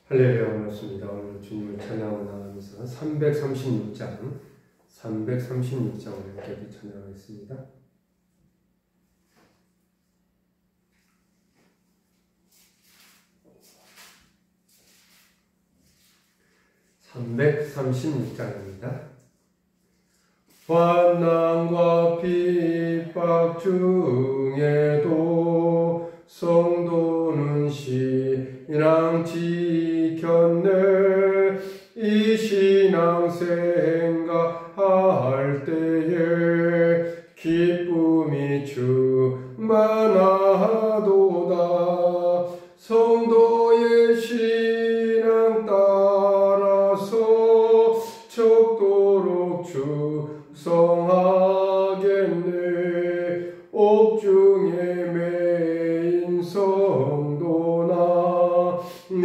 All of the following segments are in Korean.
할렐루야, 반갑습니다. 오늘 주님을 찬양하고 나가면서 336장을 함께 찬양하겠습니다. (336장입니다) 환난과 핍박 중에도 성도는 신앙 지켰네. 이 신앙 생각할 때에 기쁨이 충만하도다. 성도의 신앙 따라서 적도록 충성하겠네. 옥중에 매인 성도나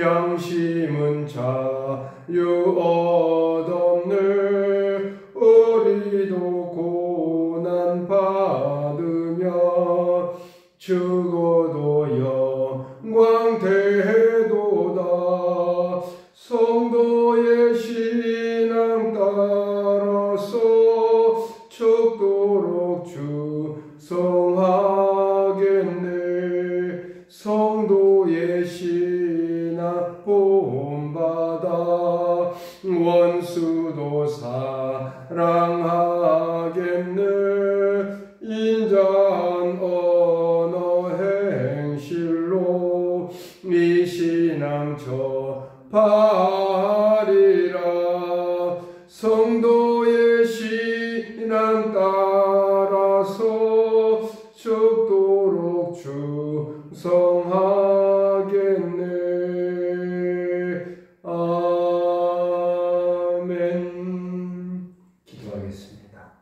양심은 자유 얻었네. 우리도 고난 받으며 죽어도 영광 되도다. 성도의 신앙 따라서 죽도록 충성하겠네. 성도의 신앙 본받아 원수도 사랑하겠네. 인자한 언어 행실로 이 신앙 전파하리라. 성도의 신앙 따라서 죽도록 충성하겠네. 아멘. 기도하겠습니다.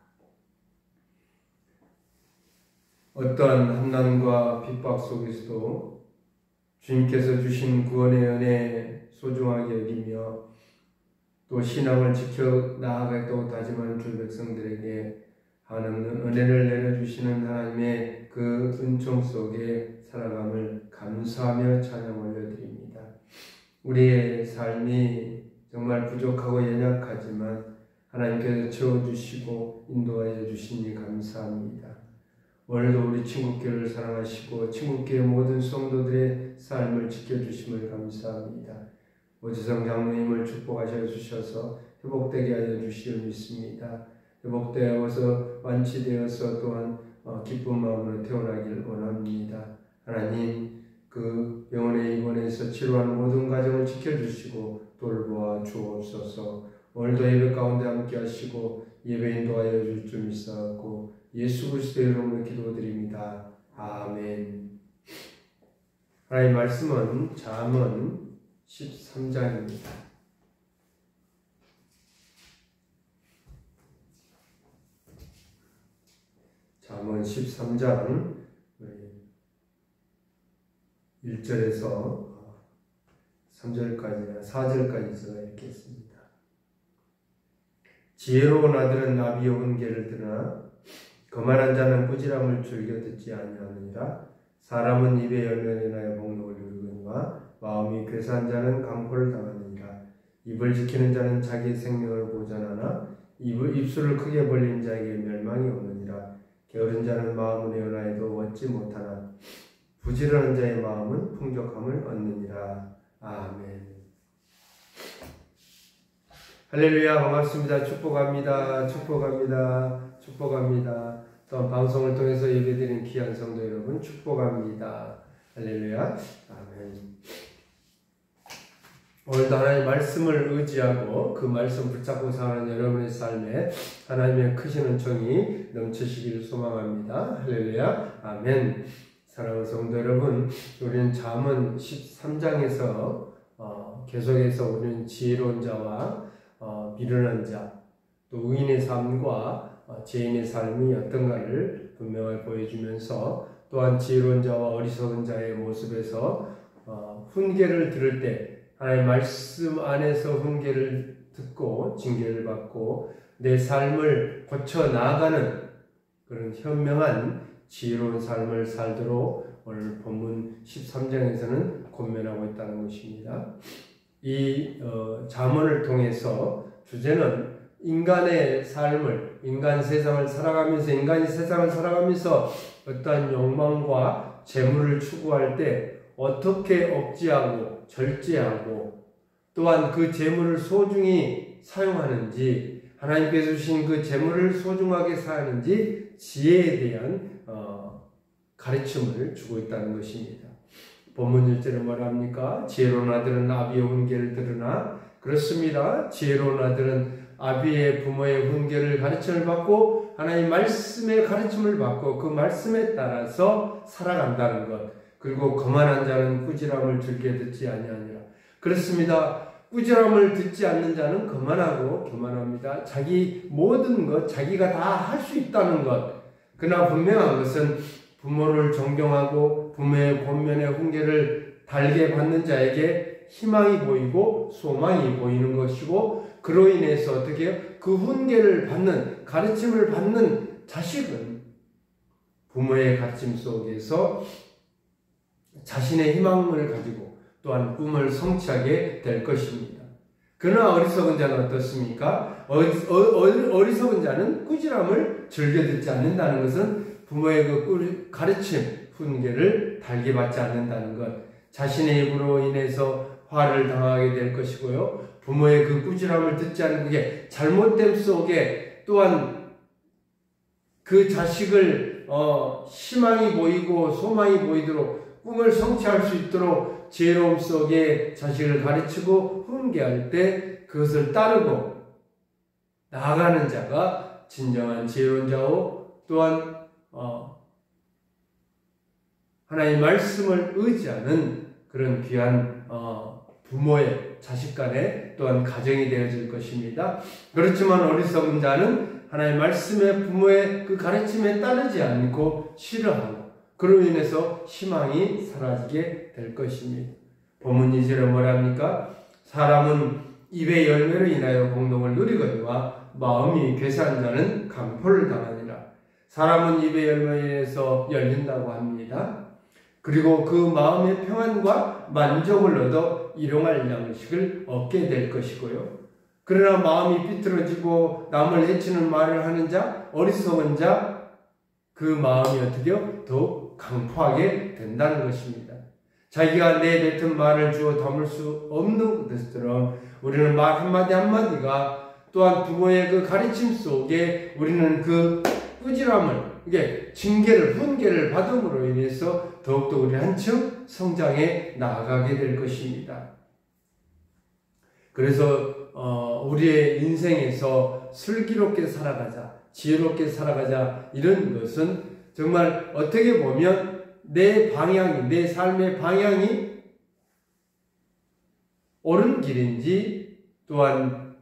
어떠한 환난과 핍박 속에서도 주님께서 주신 구원의 은혜 소중하게 여기며 또 신앙을 지켜 나아가겠다고 다짐하는 주 백성들에게 한없는 은혜를 내려주시는 하나님의 그 은총 속에 살아감을 감사하며 찬양 올려드립니다. 우리의 삶이 정말 부족하고 연약하지만 하나님께서 채워주시고 인도하여 주시니 감사합니다. 오늘도 우리 친구교회를 사랑하시고 친구교회 모든 성도들의 삶을 지켜주심을 감사합니다. 오지성 장로님을 축복하셔 주셔서 회복되게 하여 주시길 믿습니다. 회복되어서 완치되어서 또한 기쁜 마음으로 태어나길 원합니다. 하나님, 그 병원에 입원해서 치료하는 모든 과정을 지켜주시고 돌보아 주옵소서. 오늘도 예배 가운데 함께 하시고 예배 인도하여 줄 줄 믿사옵고 예수 그리스도의 이름으로 기도드립니다. 아멘. 하나님의 말씀은 잠언 13장입니다. 잠언 13장 1절에서 3절까지, 4절까지 제가 읽겠습니다. 지혜로운 아들은 나비의 훈계를 들으나 거만한 자는 꾸지람을 즐겨 듣지 아니하느니라. 사람은 입의 열매를 인하여 복록을 이루거니와 마음이 괴사한 자는 강포를 당하느니라. 입을 지키는 자는 자기 생명을 보전하나 입술을 크게 벌린 자에게 멸망이 오느니라. 게으른 자는 마음은 애원하여도 얻지 못하나 부지런한 자의 마음은 풍족함을 얻느니라. 아멘. 할렐루야, 반갑습니다. 축복합니다. 축복합니다. 축복합니다. 또한 방송을 통해서 예배드리는 귀한 성도 여러분 축복합니다. 할렐루야. 아멘. 오늘도 하나님의 말씀을 의지하고 그 말씀 붙잡고 사는 여러분의 삶에 하나님의 크신 은총이 넘치시기를 소망합니다. 할렐루야. 아멘. 사랑하는 성도 여러분, 우리는 잠언 13장에서 계속해서 우리는 지혜로운 자와 미련한 자, 또 의인의 삶과 죄인의 삶이 어떤가를 분명하게 보여주면서 또한 지혜로운 자와 어리석은 자의 모습에서 훈계를 들을 때 하나님의 말씀 안에서 훈계를 듣고 징계를 받고 내 삶을 고쳐 나아가는 그런 현명한 지혜로운 삶을 살도록 오늘 본문 13장에서는 권면하고 있다는 것입니다. 이 잠언을 통해서 주제는 인간의 삶을, 인간 세상을 살아가면서, 인간이 세상을 살아가면서 어떠한 욕망과 재물을 추구할 때 어떻게 억제하고 절제하고 또한 그 재물을 소중히 사용하는지, 하나님께서 주신 그 재물을 소중하게 사용하는지 지혜에 대한 가르침을 주고 있다는 것입니다. 본문 1절에 뭐라 합니까? 지혜로운 아들은 아비의 훈계를 들으나, 그렇습니다. 지혜로운 아들은 아비의 부모의 훈계를 가르침을 받고 하나님 말씀의 가르침을 받고 그 말씀에 따라서 살아간다는 것. 그리고 거만한 자는 꾸지람을 즐겨 듣지 아니하니라. 그렇습니다. 꾸지람을 듣지 않는 자는 거만하고 교만합니다. 자기 모든 것, 자기가 다 할 수 있다는 것. 그러나 분명한 것은 부모를 존경하고 부모의 권면의 훈계를 달게 받는 자에게 희망이 보이고 소망이 보이는 것이고, 그로 인해서 어떻게 그 훈계를 받는, 가르침을 받는 자식은 부모의 가르침 속에서 자신의 희망을 가지고 또한 꿈을 성취하게 될 것입니다. 그러나 어리석은 자는 어떻습니까? 어리석은 자는 꾸지람을 즐겨 듣지 않는다는 것은 부모의 그 가르침, 훈계를 달게 받지 않는다는 것, 자신의 입으로 인해서 화를 당하게 될 것이고요. 부모의 그 꾸지람을 듣지 않는 게 잘못됨 속에 또한 그 자식을 희망이 보이고 소망이 보이도록 꿈을 성취할 수 있도록 지혜로움 속에 자식을 가르치고 훈계할 때 그것을 따르고 나아가는 자가 진정한 지혜로운 자고, 또한 하나님의 말씀을 의지하는 그런 귀한 부모의 자식 간에 또한 가정이 되어질 것입니다. 그렇지만 어리석은 자는 하나님의 말씀에 부모의 그 가르침에 따르지 않고 싫어하고 그로 인해서 희망이 사라지게 될 것입니다. 본문 2절에 뭐라 합니까? 사람은 입의 열매로 인하여 공동을 누리거니와 마음이 괴사한 자는 강포를 당하니라. 사람은 입의 열매로 인해서 열린다고 합니다. 그리고 그 마음의 평안과 만족을 얻어 일용할 양식을 얻게 될 것이고요. 그러나 마음이 삐뚤어지고 남을 해치는 말을 하는 자, 어리석은 자, 그 마음이 어떻게요? 더욱 강포하게 된다는 것입니다. 자기가 내뱉은 말을 주어 담을 수 없는 것처럼 우리는 말 한마디 한마디가 또한 부모의 그 가르침 속에 우리는 그 꾸지람을, 이게 징계를, 훈계를 받음으로 인해서 더욱더 우리 한층 성장해 나아가게 될 것입니다. 그래서 우리의 인생에서 슬기롭게 살아가자, 지혜롭게 살아가자, 이런 것은 정말 어떻게 보면 내 방향이, 내 삶의 방향이 옳은 길인지 또한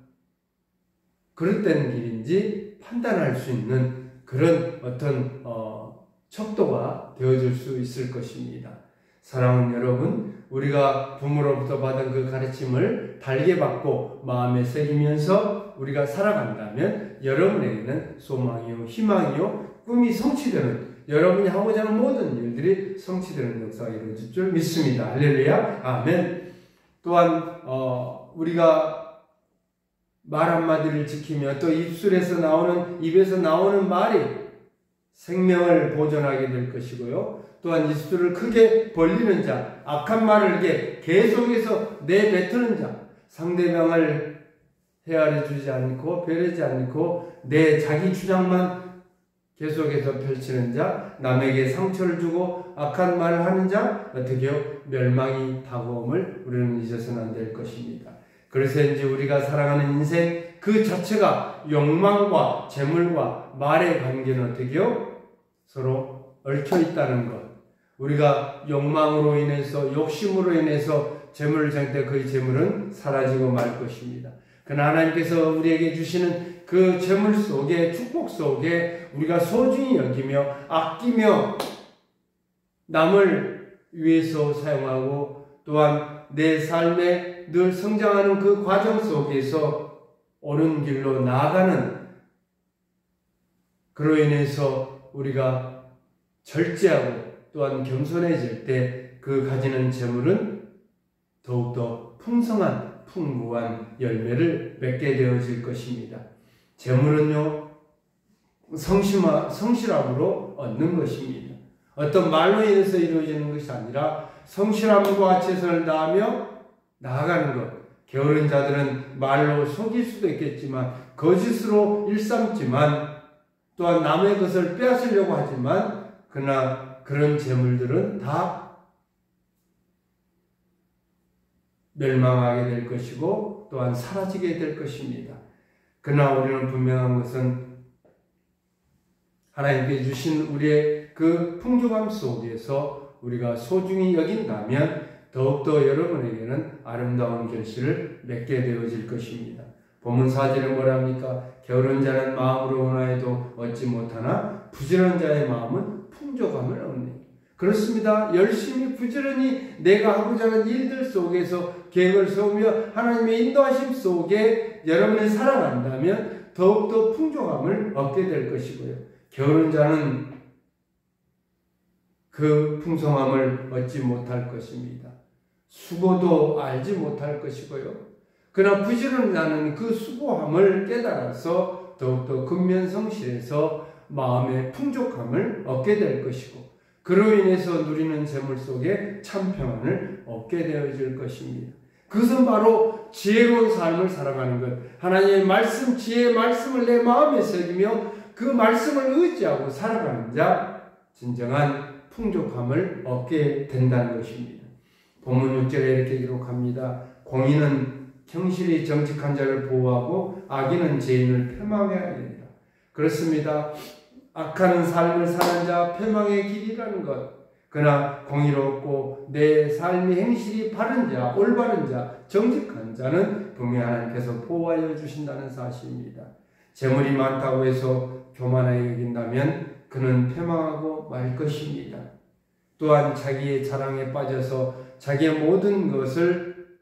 그릇된 길인지 판단할 수 있는 그런 어떤 척도가 되어줄 수 있을 것입니다. 사랑하는 여러분, 우리가 부모로부터 받은 그 가르침을 달게 받고 마음에 새기면서 우리가 살아간다면 여러분에게는 소망이요, 희망이요, 꿈이 성취되는, 여러분이 하고자 하는 모든 일들이 성취되는 역사가 이루어질 줄 믿습니다. 할렐루야, 아멘. 또한 우리가 말 한마디를 지키며 또 입에서 나오는 말이 생명을 보존하게 될 것이고요. 또한 입술을 크게 벌리는 자, 악한 말을 이렇게 계속해서 내뱉는 자, 상대방을 헤아려 주지 않고 배려지 않고 내 자기 주장만 계속해서 펼치는 자, 남에게 상처를 주고 악한 말을 하는 자, 어떻게요? 멸망이 다가옴을 우리는 잊어서는 안 될 것입니다. 그래서 이제 우리가 살아가는 인생 그 자체가 욕망과 재물과 말의 관계는 어떻게요? 서로 얽혀 있다는 것. 우리가 욕망으로 인해서, 욕심으로 인해서 재물을 쟁 때 그 재물은 사라지고 말 것입니다. 그러나 하나님께서 우리에게 주시는 그 재물 속에, 축복 속에 우리가 소중히 여기며 아끼며 남을 위해서 사용하고 또한 내 삶에 늘 성장하는 그 과정 속에서 옳은 길로 나아가는, 그로 인해서 우리가 절제하고 또한 겸손해질 때 그 가지는 재물은 더욱더 풍성한 풍부한 열매를 맺게 되어질 것입니다. 재물은요, 성실함으로 얻는 것입니다. 어떤 말로 인해서 이루어지는 것이 아니라 성실함과 최선을 다하며 나아가는 것. 게으른 자들은 말로 속일 수도 있겠지만 거짓으로 일삼지만 또한 남의 것을 빼앗으려고 하지만 그러나 그런 재물들은 다 멸망하게 될 것이고 또한 사라지게 될 것입니다. 그러나 우리는 분명한 것은 하나님께 주신 우리의 그 풍족함 속에서 우리가 소중히 여긴다면 더욱더 여러분에게는 아름다운 결실을 맺게 되어질 것입니다. 본문 4절에 뭐랍니까? 게으른 자는 마음으로 원하여도 얻지 못하나 부지런한 자의 마음은 풍족함을 얻느니라. 그렇습니다. 열심히 부지런히 내가 하고자 하는 일들 속에서 계획을 세우며 하나님의 인도하심 속에 여러분이 살아간다면 더욱더 풍족함을 얻게 될 것이고요. 게으른 자는 그 풍성함을 얻지 못할 것입니다. 수고도 알지 못할 것이고요. 그러나 부지런한 자는 그 수고함을 깨달아서 더욱더 근면성실해서 마음의 풍족함을 얻게 될 것이고 그로 인해서 누리는 재물 속에 참 평안을 얻게 되어질 것입니다. 그것은 바로 지혜로운 삶을 살아가는 것, 하나님의 말씀, 지혜의 말씀을 내 마음에 새기며 그 말씀을 의지하고 살아가는 자, 진정한 풍족함을 얻게 된다는 것입니다. 본문 6절에 이렇게 기록합니다. 공의는 경실히 정직한 자를 보호하고 악인은 죄인을 패망해야 된다. 그렇습니다. 악하는 삶을 사는 자, 패망의 길이라는 것. 그러나 공의롭고 내 삶의 행실이 바른 자, 올바른 자, 정직한 자는 분명히 하나님께서 보호하여 주신다는 사실입니다. 재물이 많다고 해서 교만하게 여긴다면 그는 패망하고 말 것입니다. 또한 자기의 자랑에 빠져서 자기의 모든 것을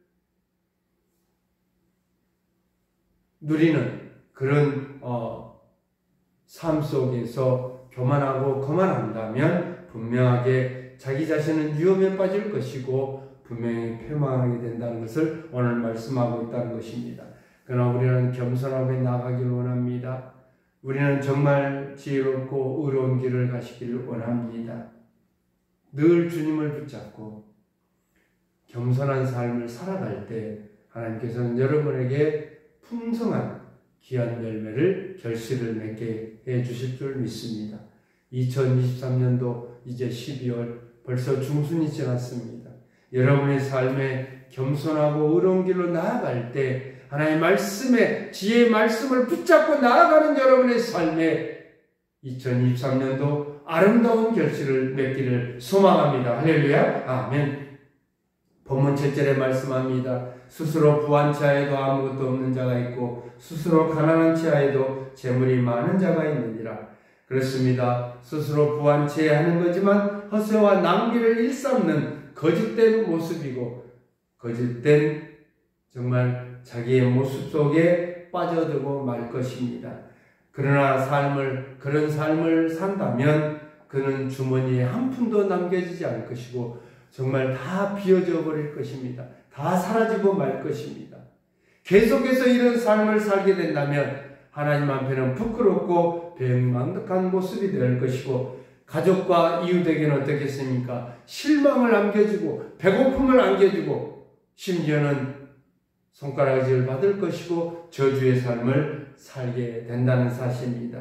누리는 그런 삶 속에서 교만하고 거만한다면 분명하게 자기 자신은 위험에 빠질 것이고 분명히 패망하게 된다는 것을 오늘 말씀하고 있다는 것입니다. 그러나 우리는 겸손하게 나가기를 원합니다. 우리는 정말 지혜롭고 의로운 길을 가시기를 원합니다. 늘 주님을 붙잡고 겸손한 삶을 살아갈 때 하나님께서는 여러분에게 풍성한 귀한 열매를 결실을 맺게 해주실 줄 믿습니다. 2023년도 이제 12월 벌써 중순이 지났습니다. 여러분의 삶에 겸손하고 의로운 길로 나아갈 때 하나님의 말씀에 지혜의 말씀을 붙잡고 나아가는 여러분의 삶에 2023년도 아름다운 결실을 맺기를 소망합니다. 할렐루야. 아멘. 본문 7절에 말씀합니다. 스스로 부한 자에도 아무것도 없는 자가 있고 스스로 가난한 자에도 재물이 많은 자가 있느니라. 그렇습니다. 스스로 부한 채 하는 거지만 허세와 낭비를 일삼는 거짓된 모습이고 거짓된 정말 자기의 모습 속에 빠져들고 말 것입니다. 그러나 그런 삶을 산다면 그는 주머니에 한 푼도 남겨지지 않을 것이고 정말 다 비어져 버릴 것입니다. 다 사라지고 말 것입니다. 계속해서 이런 삶을 살게 된다면 하나님 앞에는 부끄럽고 배은망덕한 모습이 될 것이고 가족과 이웃에게는 어떻겠습니까? 실망을 안겨주고 배고픔을 안겨주고 심지어는 손가락질 받을 것이고 저주의 삶을 살게 된다는 사실입니다.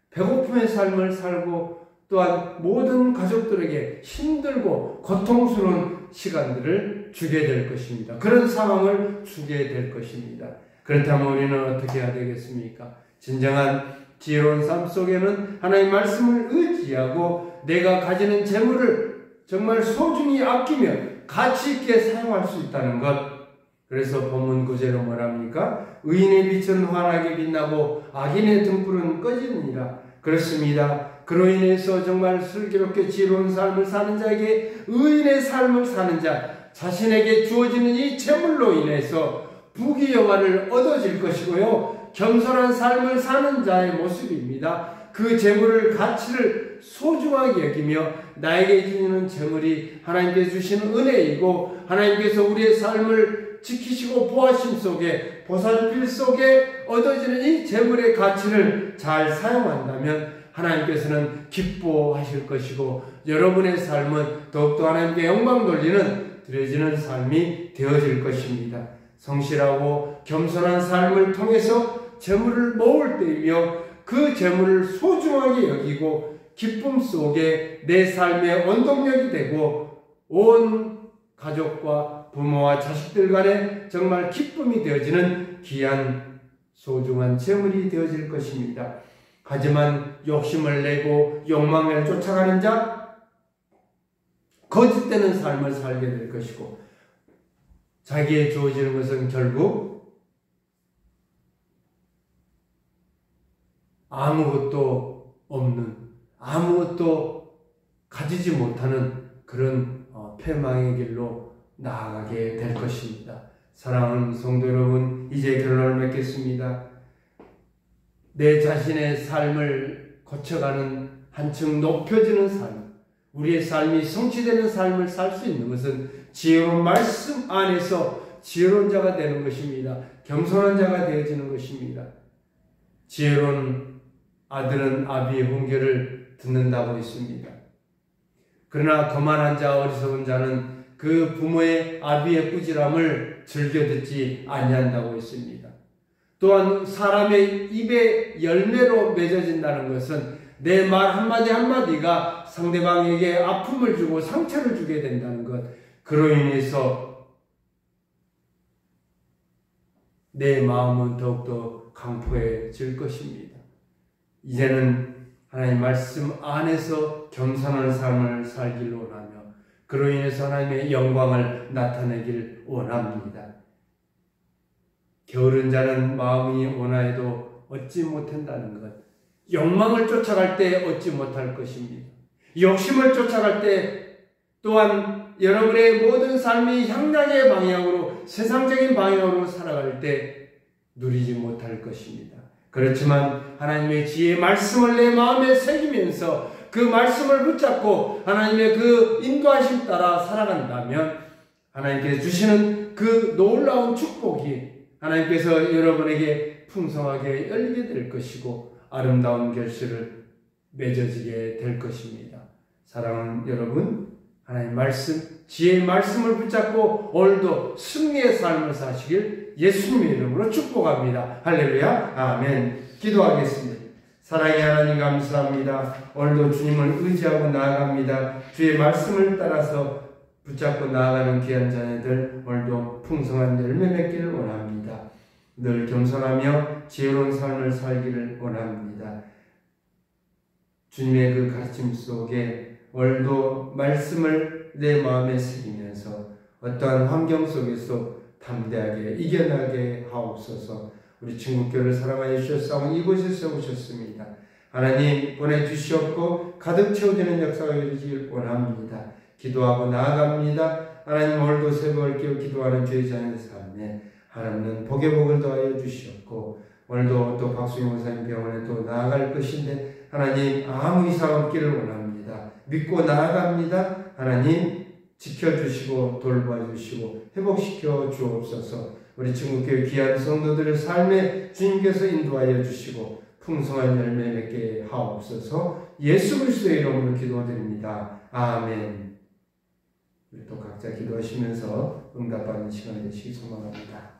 배고픔의 삶을 살고 또한 모든 가족들에게 힘들고 고통스러운 시간들을 주게 될 것입니다. 그런 상황을 주게 될 것입니다. 그렇다면 우리는 어떻게 해야 되겠습니까? 진정한 지혜로운 삶 속에는 하나님의 말씀을 의지하고 내가 가지는 재물을 정말 소중히 아끼며 가치 있게 사용할 수 있다는 것. 그래서 본문 9절은 뭐랍니까? 의인의 빛은 환하게 빛나고 악인의 등불은 꺼지느니라. 그렇습니다. 그로 인해서 정말 슬기롭게 지혜로운 삶을 사는 자에게 의인의 삶을 사는 자 자신에게 주어지는 이 재물로 인해서 부귀 영화를 얻어질 것이고요. 겸손한 삶을 사는 자의 모습입니다. 그 재물을 가치를 소중하게 여기며 나에게 주는 재물이 하나님께서 주시는 은혜이고 하나님께서 우리의 삶을 우리를 지키시고 보호하심 속에 보살필 속에 얻어지는 이 재물의 가치를 잘 사용한다면 하나님께서는 기뻐하실 것이고 여러분의 삶은 더욱더 하나님께 영광 돌리는 드려지는 삶이 되어질 것입니다. 성실하고 겸손한 삶을 통해서 재물을 모을 때이며 그 재물을 소중하게 여기고 기쁨 속에 내 삶의 원동력이 되고 온 가족과 부모와 자식들 간에 정말 기쁨이 되어지는 귀한 소중한 재물이 되어질 것입니다. 하지만 욕심을 내고 욕망을 쫓아가는 자, 거짓되는 삶을 살게 될 것이고 자기에 주어지는 것은 결국 아무것도 없는, 아무것도 가지지 못하는 그런 패망의 길로 나아가게 될 것입니다. 사랑하는 성도 여러분, 이제 결론을 맺겠습니다. 내 자신의 삶을 거쳐가는 한층 높여지는 삶, 우리의 삶이 성취되는 삶을 살 수 있는 것은 지혜로운 말씀 안에서 지혜로운 자가 되는 것입니다. 겸손한 자가 되어지는 것입니다. 지혜로운 아들은 아비의 훈계를 듣는다고 했습니다. 그러나 거만한 자, 어리석은 자는 그 부모의 아비의 꾸지람을 즐겨 듣지 아니한다고 했습니다. 또한 사람의 입의 열매로 맺어진다는 것은 내 말 한마디 한마디가 상대방에게 아픔을 주고 상처를 주게 된다는 것, 그로 인해서 내 마음은 더욱더 강포해질 것입니다. 이제는 하나님 말씀 안에서 겸손한 삶을 살길 원하며 그로 인해서 하나님의 영광을 나타내길 원합니다. 게으른 자는 마음이 원하여도 얻지 못한다는 것, 욕망을 쫓아갈 때 얻지 못할 것입니다. 욕심을 쫓아갈 때 또한 여러분의 모든 삶이 향락의 방향으로, 세상적인 방향으로 살아갈 때 누리지 못할 것입니다. 그렇지만 하나님의 지혜의 말씀을 내 마음에 새기면서 그 말씀을 붙잡고 하나님의 그 인도하심 따라 살아간다면 하나님께서 주시는 그 놀라운 축복이 하나님께서 여러분에게 풍성하게 열리게 될 것이고 아름다운 결실을 맺어지게 될 것입니다. 사랑하는 여러분, 하나님 말씀, 지혜의 말씀을 붙잡고 오늘도 승리의 삶을 사시길 예수님의 이름으로 축복합니다. 할렐루야, 아멘. 기도하겠습니다. 사랑의 하나님 감사합니다. 오늘도 주님을 의지하고 나아갑니다. 주의 말씀을 따라서 붙잡고 나아가는 귀한 자녀들 오늘도 풍성한 열매 맺기를 원합니다. 늘 겸손하며 지혜로운 삶을 살기를 원합니다. 주님의 그 가르침 속에 오늘도 말씀을 내 마음에 새기면서 어떠한 환경 속에서 담대하게 이겨나게 하옵소서. 우리 친구교회를 사랑하여 주셨사오니 이곳에 세우셨습니다. 하나님 보내주시옵고 가득 채워지는 역사가 이루어지길 원합니다. 기도하고 나아갑니다. 하나님 오늘도 새벽을 깨워 기도하는 주의 자녀의 삶에 하나님은 복의 복을 더하여 주시옵고 오늘도 또 박수영 원사님 병원에 또 나아갈 것인데 하나님 아무 이상 없기를 원합니다. 믿고 나아갑니다. 하나님 지켜주시고 돌봐주시고 회복시켜 주옵소서. 우리 친구교회 귀한 성도들의 삶에 주님께서 인도하여 주시고 풍성한 열매 맺게 하옵소서. 예수 그리스도의 이름으로 기도드립니다. 아멘. 우리 또 각자 기도하시면서 응답받는 시간이 되시기 소망합니다.